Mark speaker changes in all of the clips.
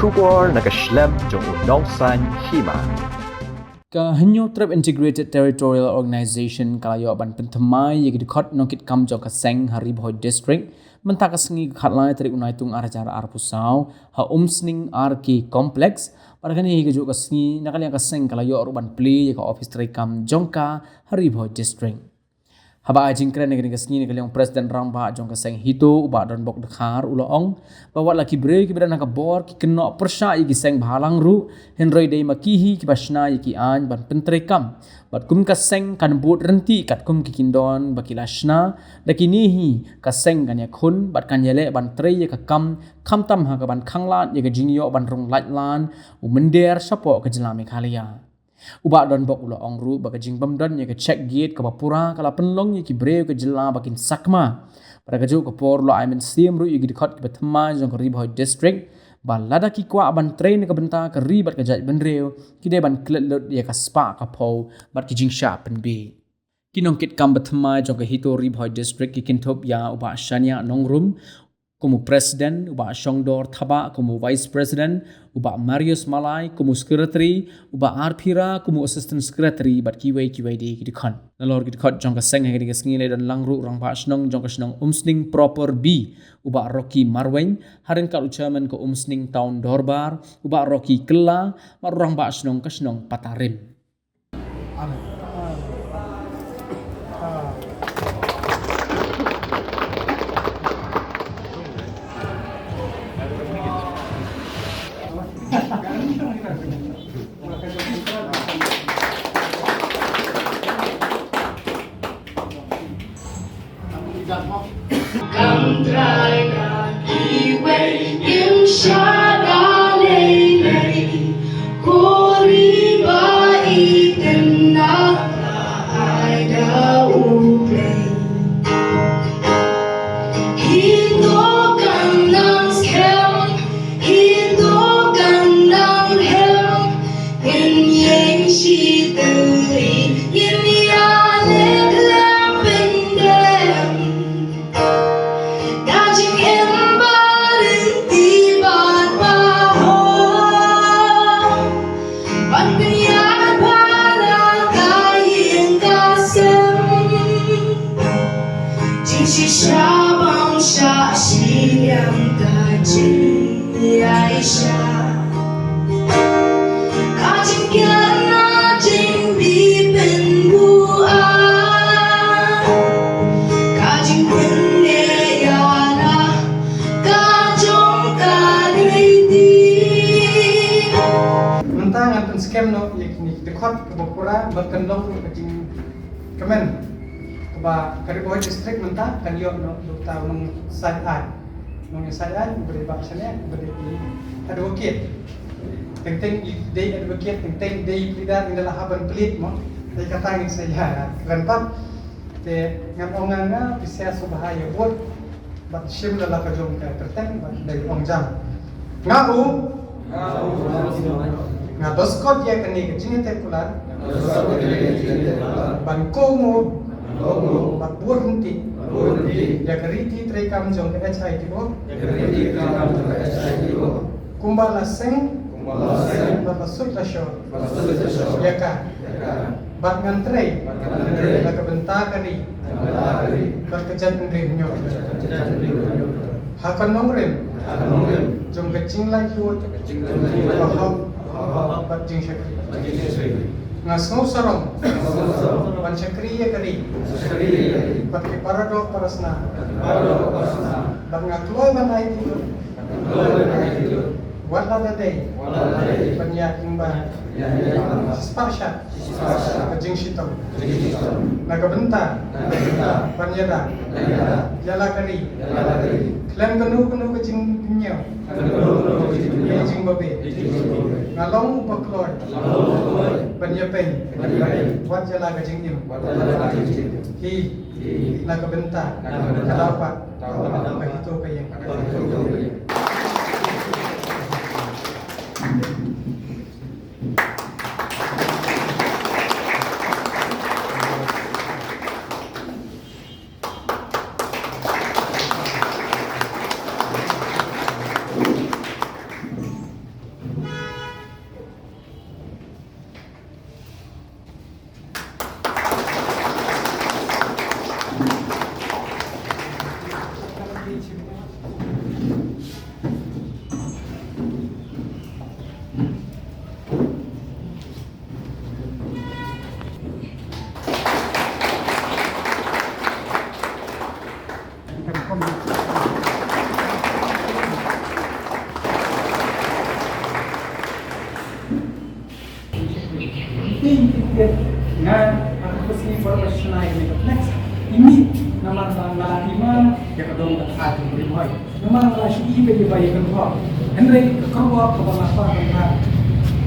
Speaker 1: Shubor nakaslem jong unongsan hima.
Speaker 2: Hanyo Trap Integrated Territorial Organization kalayo ban pentemai yagi dikot nongkit kam jong kaseng hari boy district mentaka sengi khatlai tari unai tung aracara arpusau ha umsning arki complex pada kani higi jo kasngi nakali kaseng kalayo ruban play yaka office tari kam jongka hari boy district haba ajing kren negeri kasngi nakali yang presiden ramba jong kaseng hito uba don bok dekhar uloong bawa laki bre ki bedana ka bor ki keno persya yagi seng bhalang ru henroi dei makihi ki basna yaki an ban pentre kam bat kum kaseng kan bot renti kat kum ki kindon bakilashna dakinihi kaseng kan yakhun bat kan yele ban tre ya kam tam ha ka ban khanglat ya ka jingyo ban rong latlan u mender sapo ka jelame khalia uba don bok ulo ongru baka jing bamdan ya ka check gate ka bapura kala penlong ya ki brew ka jela bakin sakma pada ka jo ka por lo aimen sim ru yigi dikhot ki bathma jong ka riboy district ban lada ki kwa ban train ka benta ka ribat ka jaj benreu ki de ban klet lot ya ka spa ka po bat ki jing sha pen be kinong kit kam bathma jong ka hito riboy district ki kintop ya uba shanya nongrum como presiden uba Shongdor Thaba como vice president uba Marius Malai como secretary uba Arphira como assistant secretary bat kiwei di kidikhan nalor kidikhat jong ka seng hegi ngi le dan langru rang ba snong jong ka snong umsning proper b uba Rocky Marweng harin ka chairman ko umsning town Dorbar uba Rocky Kella mar rang ba snong ka snong Patarim
Speaker 3: Come try not iwe im shada lele kori ba iten na aida uple Hito ganang skem hito ganang helm in yang shi teri in ya le klapendem Dajing embarin tibat bahon Ban penyan para kain kasem Jing shisha bang sha siang kajing Aisyah Kajing kiana jing bipin buah Kajing pende yana kajong kaliti
Speaker 4: Mentang anten scam no yakni dekhot ke bapura berkendong ke jing kemen ba kariboy district mentang kan yo no dokta nong sayan nong sayan beri baksanya beri advocate teng day advocate teng day leader adalah haban pelit mo day katangin saya rentam te ngam onganga bisa subahaya buat bat sim la ka jom ka terteng bat dari ongjam ngau nga doskot ya kani ke jing tekular ban komo bat buat hunti ya keriti trekam jong ke HIT bo kumbala seng bat sut la show ya ka bat ngantre la ka benta kari bat kejan ngrim nyo hakan nongrim jong ke jing lai luot bat jing syakri ngasngau sarong ban syakri ya kari bat ke parado parasna bat ngakloy ban ai wala dadai panyaking ba sparsha kajing sitaw nagabenta panyada yala kari klan kanu kajing pinyo kajing babe ngalong upakloy panyapen wat yala kajing im hi nagabenta kalapat kahito kayang dikit nga aku sih profesional ini next ini nama lima ya kedong tak ada berimoy nama lagi ibe di bayi kedua Henry keluar ke bawah apa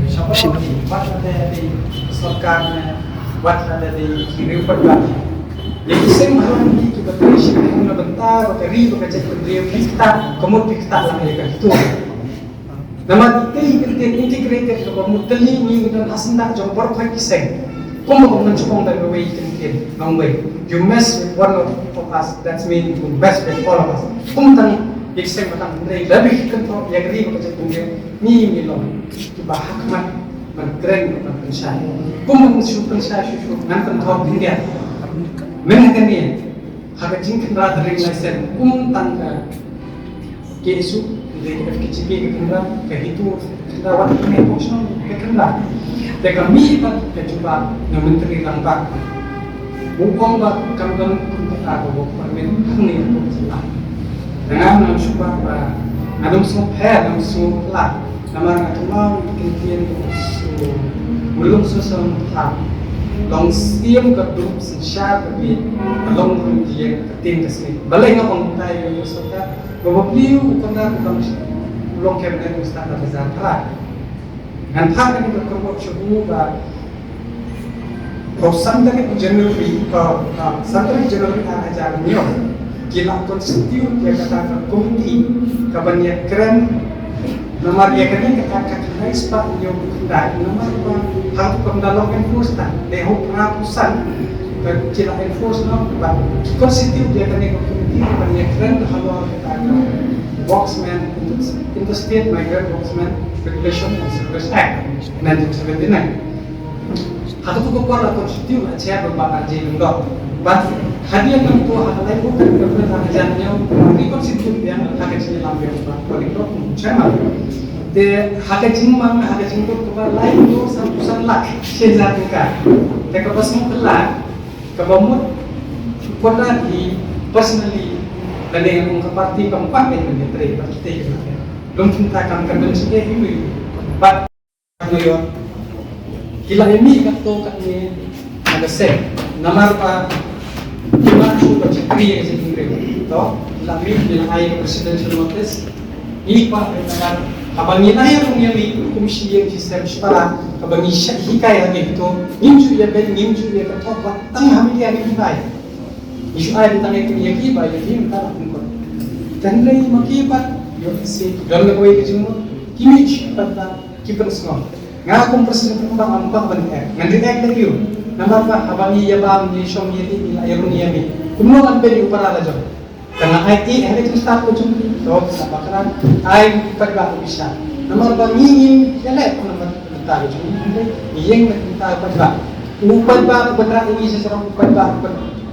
Speaker 4: siapa buat ada di serkan buat ada di kiri perbuatan jadi semua ini kita terus kita bentar beri bekerja berdiri kita kemudian kita lakukan itu nama itu integrated ke pemutali ni dan asna jom berfak kiseng kuma mencoba dari way kemudian nongway you mess with one of us that's mean you mess with all of us kumtan kiseng batang dari lebih kontrol yang ri bekerja kemudian ni lo coba hakmat mengkeren pensyai kuma mencoba pensyai susu nanti tahu dia Mengenai ni, hak jingkat rada ring license tangga kesu dari FKCP ke kendra ke itu kendra wat ini fungsional ke kendra. Tapi kami kita cuba menteri langkah, bukan bak kami untuk aku permen ini untuk kita. Dengan mencoba ada semua pair, ada semua lah. Nama nama kemudian belum sesuatu hal. Long siam ke grup sensya tapi long dia tim kesini. Balai ngomong tayo yung suka. Bawabliu kena bukan long cabinet ustaz Azhar Tra. Dan hak ini berkumpul cukup sampai Januari sampai Januari ajar nyo. Kila konstitusi dia katakan komiti kabanyak keren nomor dia kena katakan ekspat nyo dan nomor hal pendalong enforcement deho perapusan dan kila enforcement konstitusi dia kena komiti kabanyak keren kalau katakan Worksman Interstate Migrant Worksman Regulation and Service Act 1979. Hatu tu kepala konstitusi acara berbakar jilin dok. But hadiah tentu hal lain bukan berbeda ajarnya. Ini konstitusi yang hak kecil lambai politik macam. De hak kecil mang hak kecil tu kepala lain tu satu lah. Sejak mereka. Mereka pasang kelar. Kebamut pada di personally dan yang parti keempat yang menjadi parti kita belum tentang konvensi ini, but yo kila ini kato kami ada set nama apa cuma cuba cekri yang sendiri, toh lami dengan ayat presidential notice ini pak dengan abangi ayat yang komisi yang sistem setelah abangi hikayat itu nimju ya ben nimju ya kato tengah media ini baik. Isu ayat tentang itu yang kiba yang minta lakukan. Dan lagi makibat, yo si dalam kau itu semua kimich pada kiper semua. Ngakum presiden kembang ambang benar. Nanti lagi yo. Nama apa? Abangi ya bang ni som yeti ila irun yami. Kumno kan beri upara aja. Karena IT ada itu start tu cuma. So bakaran ay perba bisa. Nama apa ni ya leh nama kita cuma. Yang kita perba. Upar ba benar ini secara upar ba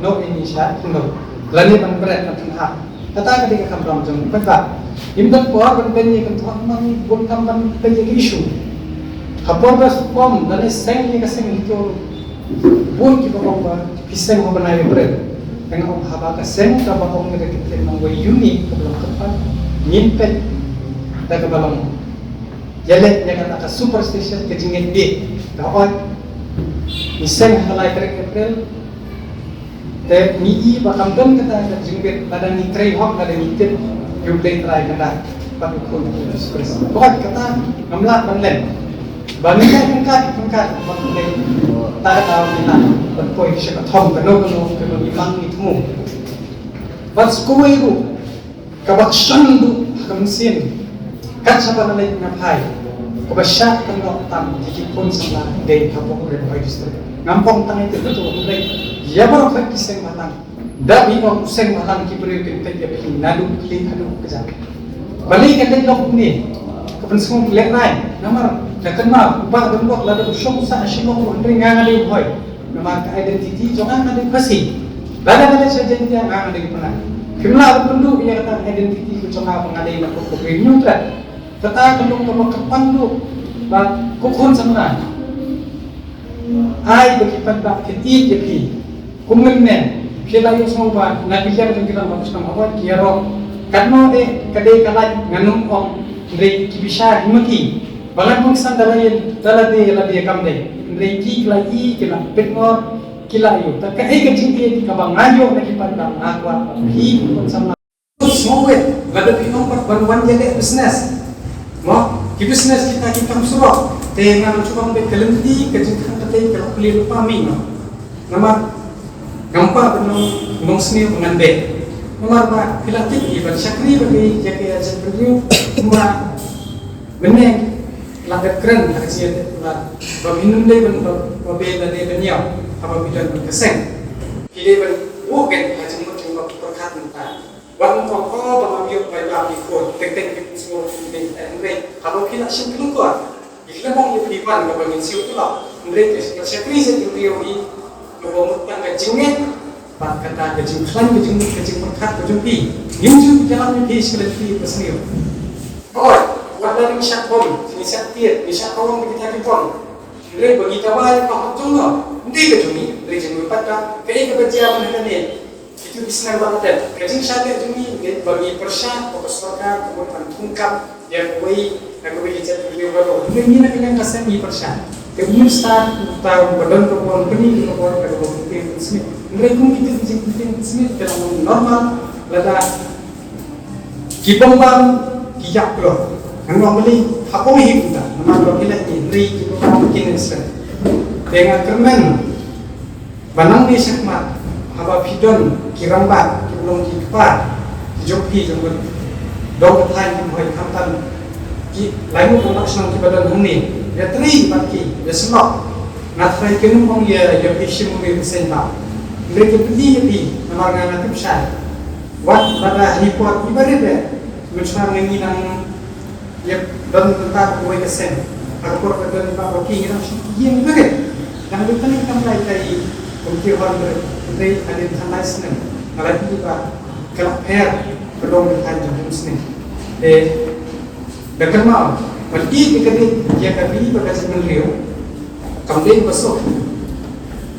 Speaker 4: no Indonesia, no. Lani bang berat nak hak. Kata ketika kamu jom peta, imdan kuar berbenyi kentuan mang bun kamban benyi isu. Kapor bas kom dan seng ni kaseng itu bun kita bawa pisang mau benai berat. Dengan haba kaseng kita bawa kita kita mang way unik kebelang kepan nyimpet dan kebelang. Jalan yang kata superstitious kejingan B. Kawan pisang halai kerek April. Te mii bakam don kata ada jingkit ada ni tray hok ada ni tip jumlah tray kata pada pun ekspres. Buat kata ngamla banlen. Banlen kengkat banlen. Tak tahu kita berpoin siapa thom keno imang itmu. Bas kuwe itu kabaksan tu kamsin. Kat siapa nalai ngapai. Kabasyak keno tam jiki pun sama day kapok berpoin distrik. Ngampong tang itu tu mulai ya baru fakir seng matang, dah ibu seng matang kipuri kita dia bikin nadu kling adu kejap. Balik kita lok ni, kapan semua lihat lain, nama dah kenal, ubah bentuk lalu usung usah asyik lok menteri ngangali boy, nama identiti jangan ada pasti, lada saja dia ngangali pernah. Kimlah penduduk yang kata identiti itu jangan mengadai nak kokoi neutral, kata kendung kamu kapan tu, bah kokon sama. Ai berkipat bak kiti jepi. Kummen kila yung semua na biar dengan kita bagus nama awal kiaro karena kadai kalah nganum ong dari kibisha himaki Balang mong isang daladi kamday. Reiki lagi kila petngor kila yu. Taka kajing di kabang ngayo na kipandang akwa. Hi kung sama. Semua lada pinong perbaruan jadi bisnes. Mo, ki bisnes kita musuh. Dengan cuba ambil kelenti kajing kantai kalau beli lupa mi. Nama gampa benong seni mengandai. Nomor ba kilatik iban syakri bagi jaga aja beliau cuma benar lagat keren hasil lat minum deh ben babel deh beniau apa bidan berkeseng pilih ben bukan haji cuma perkat mentah wan koko bamabiok bayi ikut tek semua ini kalau kita sih keluar ikhlas mau dipiwan kalau ingin siu tu lah mereka syakri saya diuji ngomong tentang jengit kata kajing klan kajing perkat kajing pi yunju jalan ni sekali pi bersih oh wala ring syak pom sini syak tiet ni syak kawang kita pon re bagi tawai pa hatungo ndi kajungi re jeng pata kai ka bajia mana ni itu bisna banget kajing syak kajungi bagi persya fokus surga kemudian tungkap yang kuai aku bagi cat video baru ini nak kena kasih di persya kemudian start tahu badan kepon beni kepon pada waktu itu mereka kita bincang sini dalam normal lada kibambang kiyak loh kan normally apa mihip kita nama lo kita ini kibambang kinesan dengan kermen banang di sekmat haba pidon kirambat kibulong kikpa kijopi jenggot dong ketai kiboy kamtan lain pun senang kibadan huni ya tri baki ya selok ngatrai kenung ya pishim mungkin sentak mereka pergi nama nama tu besar. Wat pada report ibarat dia, macam ni nang ya dan tentang kue kesen. Report pada lima baki nang yang ibarat. Nang kita ni kita mulai dari komputer dari ada tanah senang. Kalau itu juga kalau pair belum bertahan senang. Dekat mau, berarti kita dia kami berkasih menriu. Kemudian besok,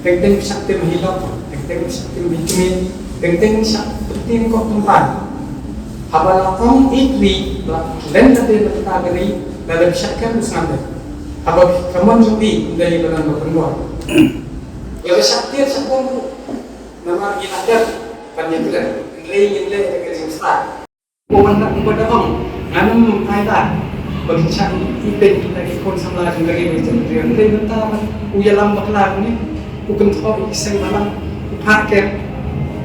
Speaker 4: tentang sakti menghilang. Tengok sakti vitamin, tengok sakti kok tempat. Habala kong ikli, lain tadi letak dari dalam syakkan usnam. Habal kaman judi dari dalam berpenuh. Ya sakti sakon nama ilajar panjanglah, lain dengan jenislah. Bukan tak bukan dong, anum kaitan. Bagi syakti itu lagi kon sama dengan macam dia. Lain mentah uyalam baklar ni, bukan tahu iseng malam. Paket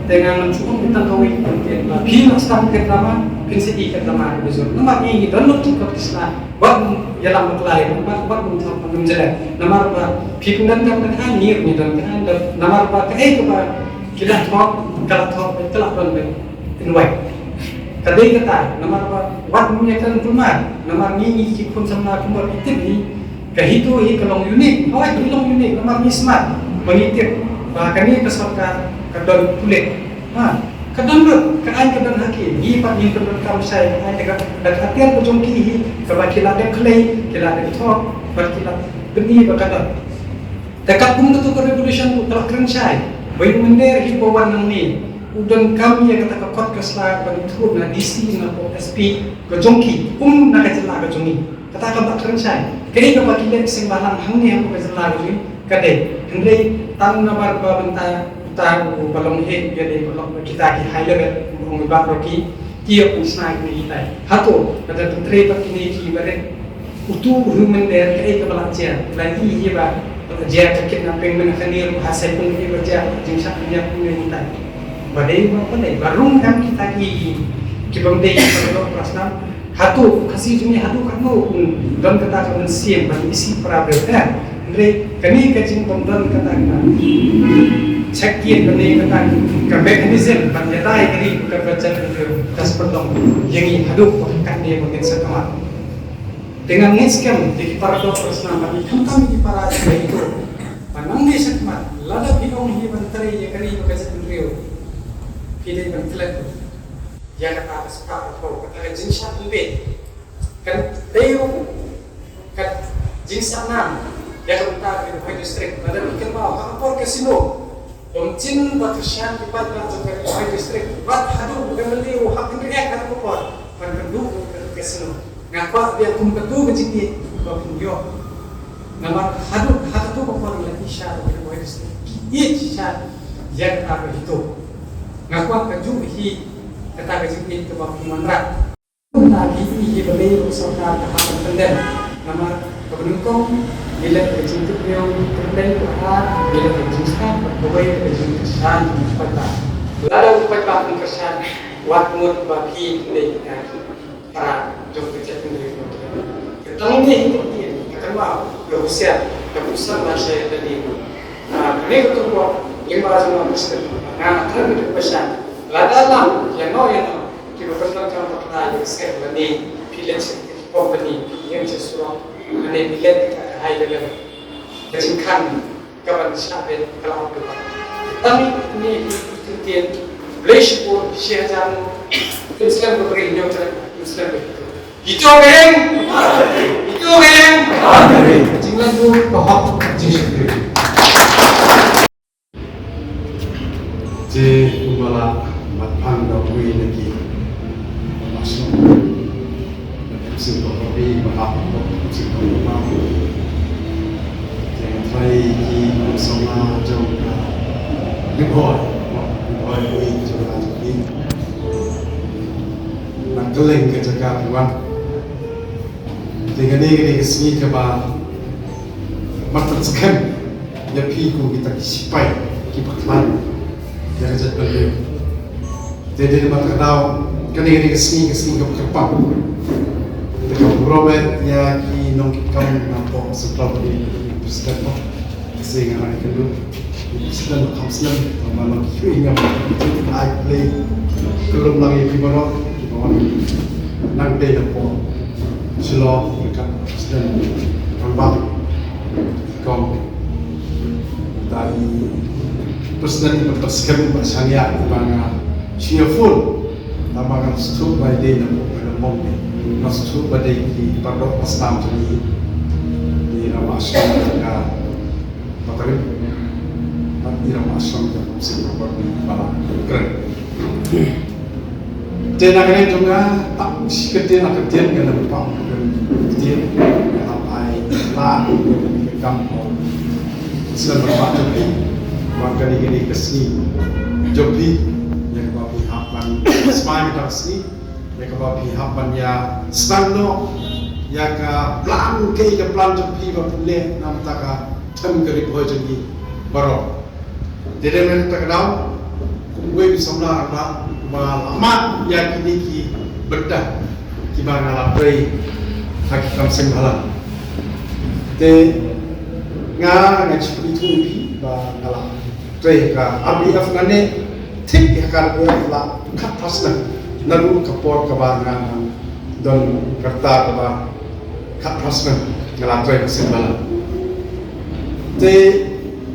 Speaker 4: dengan mencukup kita kawin paket bila sedang kerama prinsip kerama besok nama ini download juga bisa buat jalan berkelai buat untuk menjelaskan nama apa pimpinan kan ni dan kan nama apa kita talk kalau talk telah bangun invite kadai kata nama apa buat menyekan rumah nama ini pun sama kumar itu ni kehitu ini kalau unik awak bilang unik nama ini smart mengitir kami peserta kadang kulit, kadang haki, ini pagi kadang kamu saya, dengan hatian berjongki, kalau kita ada kelai, kita ada top, kita beni berkata, dekat pun tu revolution telah keren saya, bayi mener himbauan ini, udan kami yang kata kot keslah bagi turun na DC na SP berjongki, nak kejelah berjongki, katakan tak keren saya, kini kalau kita sembalang hangni yang kejelah berjongki, kadai, hendai tang nomor bentar tahu balong hit jadi balong kita di high level mengubah rocky tiap usnai ini kita hatu pada menteri begini di barat utuh human der ke kebelajar lagi ia bah dia kekit namping menakanir hasil pun dia kerja jengsak dia punya kita badai apa ni barung kan kita di kibamdei pada prasna hatu kasih jumlah hatu kamu dan kata kamu siap bagi isi problem kami kecing pemberan katakan sekian kami katakan mekanisme penyetai kini kerja itu kas pertong yang hidup kan dia mungkin sekamar dengan ngiskem di para dokter selama ini kami di para itu panang dia sekamar lada bingung dia menteri yang kini bekerja sendiri pilih menteri yang kata atas pak atau kata jinsat lebih kan teu kan jinsat nam yang kita di High District, ada bikin mau apa kasino, Omcin batasyan kipat na sa High District, bat hadu bukan beliau hak ini kan apa, kan kedua kasino, ngapa dia kum kedua begini, pinyo. Naman hatu ko po ng isya o kaya each siya yan ako ito. Ngakuha ka jung hi kata ka jung ito ba kumanra. Lagi hi balay ko sa kahapon tanda. Naman kabulong ko bila ka jung ito yung tanda ko bila ka jung sa pagkabay ka jung siya pagka. Lalo pagka ng kasyan wat mo ba hi hindi para jung kerja sendiri. Tanong ni kedua Rusia keputusan Malaysia tadi. Ini ketua lima ratus persen. Nah, kan itu pesan. Ladalah yang kita bertanya tentang sekarang ini pilih company yang sesuatu ini pilih high level. Jadi kan kapan siapa kalau apa. Tapi ini kemudian Malaysia pun siapa Islam berberi nyata Islam itu. Itu orang, jangan tu bahak jadi.
Speaker 5: Jadi umala matang dawai lagi masuk. Masih berlari bahak, masih berlari. Jangan try ki bersama jauh. Liboy juga jadi. Nak keleng ke jaga tuan. Dengan ini kesini keba mata sekan ya piku kita kisipai kibaklan ya kerja beliau. Jadi mata tahu kan ini kesini keba kerpap. Dekat Robert ya ki nongkit kamu nampak setelah ini presiden apa sehingga hari kedua presiden kamslan malam kiri yang I play belum lagi kibaro kibawang nang day nampak Silo dekat Presiden Rambang Kom dari Presiden bertersekan bersania banga cheerful namanya setup badai dan berlembang setup badai di pardok Islam jadi di nama Aslam juga pakarib di nama Aslam juga mesti berbuat malam keren. Tena kena juga tak sekedar nak kerja kena berpang kerja sampai lah kampung selain berpang jobi maka ni kesini jobi yang kebabi hapan semai kita kesini yang kebabi hapan ya stando ya ke plan jobi berpulih nam taka tem kerip hoji baru jadi mereka kenal gue bisa melakukan Mat yang kini ki bedah ki banga laprai hakikam senghalan te nga chipri tupi ba ngala trai ka abi afgane tik hakar ko la khat fasna nalu kapor ka ba nga don karta ka ba khat fasna ngala trai senghalan te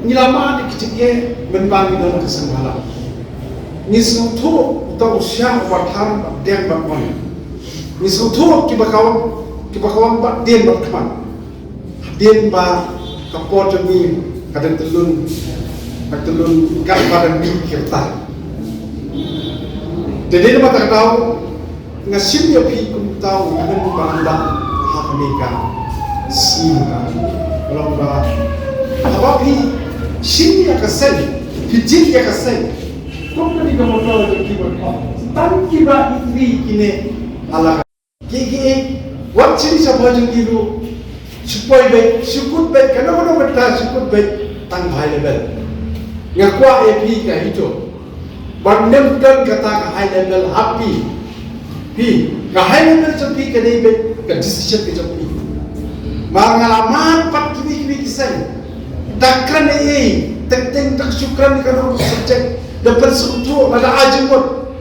Speaker 5: nilama ni kitike menbangi don senghalan nisung tu utau siang watar den bakman nisung tu kibakawan bak den bakman den ba kapor jami kadang telun kat pada mi kirta jadi mata tahu ngasim ya pi kum tahu men banda haknika simka kalau ba apa pi sim ya kasen pijin ya kasen company ka motor de keyboard tan kiba itri kine ala ki wat chini sa bajung giru supoi be sukut be kana mana betta sukut be tang high level ngakwa ep ka hito bandem dan kata ka high level happy pi ka high level chapi ka dei be ka decision ke chapi mangalaman pat kibi kisai dakran tak syukran kana subject dapat sekutu pada ajemut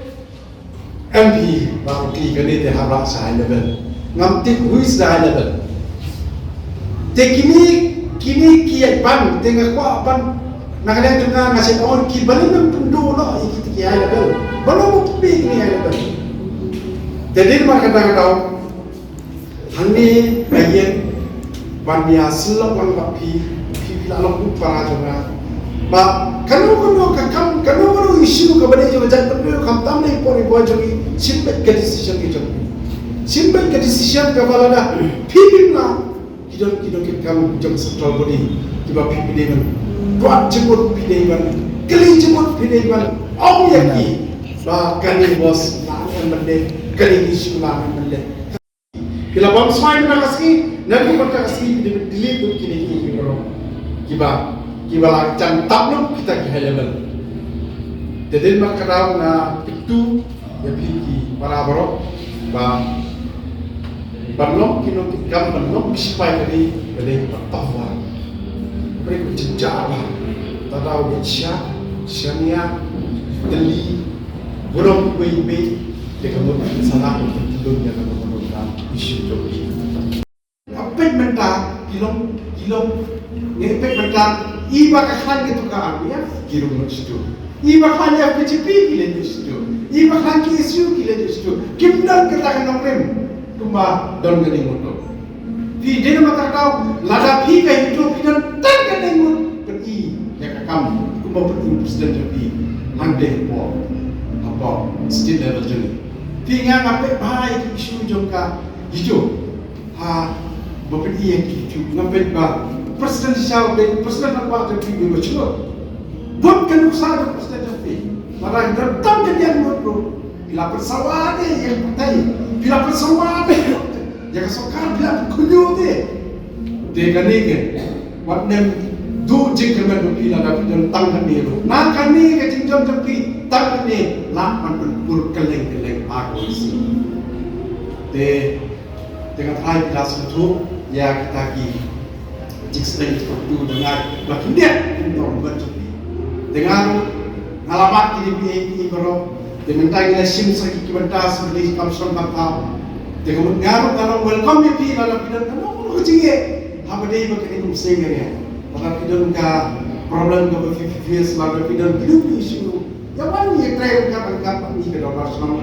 Speaker 5: MP baru kini dia harap sahaya level ngamtik huis sahaya level kini kiai ban tengah kuat ban nak ada juga ngasih orang ki balik mempundu lah ikut kiai level belum mungkin kiai level jadi mereka tahu hani bagian ban biasa lah ban kapi lalu para juga ba kanu isu ka bade jo jan padu kam tam nei pori bo jo simple ka decision ka bala na phibim na presiden kita kamu jam central body kiba PPD man buat jemput PPD man kali jemput PPD man om yaki ba kali bos na mende kali isu na mende bila bang smai na kasi nabi ka kasi delete dun kini kiba la jam tablum kita kihayalan dedel makarau na itu ya piki para borok ba Barlok kino tikam barlok sipai kali beli tawa. Beri jejak lah. Tadau dia siania deli burung kuibe dia kamu salah untuk tidurnya kamu menurunkan isu joki. Apa menta kilom ngepek menta iba kahlan gitu kan ya kirum situ. Iba hanya PCP kile situ. Iba hanya isu kile situ. Kimdan kita kan nongkrem. Kumba don gani moto fi dena matakau lada fi ka hidup pidan tan gani moto pergi ya kam kumba pergi presiden jadi hande po apa state level jadi fi nga ngape bai isu jongka hidup ha bepergi yang hidup ngape ba presiden siapa presiden apa jadi bercuma buat kan usaha presiden jadi mara tan gani moto bila persawade yang penting bila persawade yang sokar bila kunyo de ganige wat nem du jingkemen bila da pidon tang ni ro na kani ke jinjom tapi tang ni la man pur keleng aku isi de dengan hai bila sutu ya kita ki jiksteng itu dengan makin dia untuk bercuti dengan alamat ini bro dengan tanya sim sagi kibanta sebagai kamson bapa dengan mengaruh dalam welcome pi dalam pidan kamu kucinge apa deh pakai itu sengnya dalam pidan ka problem ka face dalam pidan hidup isu yang mana yang terakhir kan ni ke dalam nasional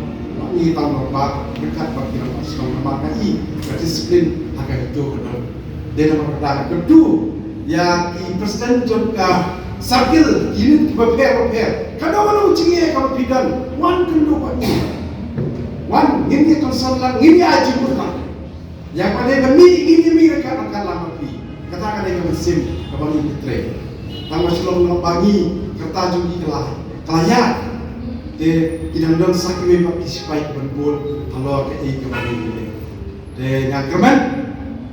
Speaker 5: ni tahun lepas dekat bagi nasional maka disiplin agak itu kedua dengan perkara kedua ya ki presiden juga sakil ini repair kadang-kadang ujinya kalau bidan wan kendo pani wan ini konsolan ini aja bukan yang pada ini mereka akan lama pi katakan dengan mesin kembali ke tanggal sebelum bagi kerta juga kelayan de kidang don sakime participate berbol kalau ke kembali ini de ngagerman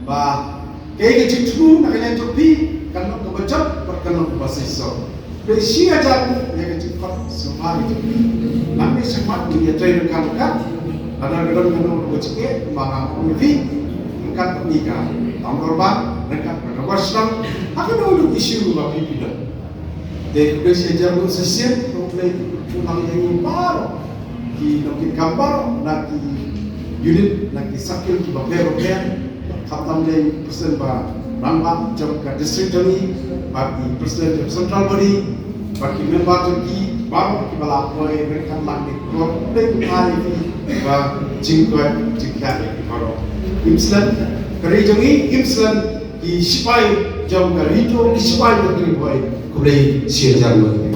Speaker 5: bah kayak gitu nak kalian topi kalau kebaca berkenaan bahasa Islam. Besi aja yang cepat semua itu. Nanti semua dia train kan. Ada gedung bercekik, kembangan komisi, angkat pernikahan. Tahun korban, dekat berkabar Islam. Aku dulu isu bagi kita. Dari besi aja pun sesiap, mulai pulang yang baru. Di nakit gambar, nakit unit, nakit sakil, kibaper, khatam dari persen bah. Rambang jam ke district ini bagi presiden central body bagi member Turki baru kita lapor mereka lagi problem hari ini bah jingkuat jingkat kalau imslan kerjanya imslan di sipai jam ke itu di sipai negeri boy kublai siaran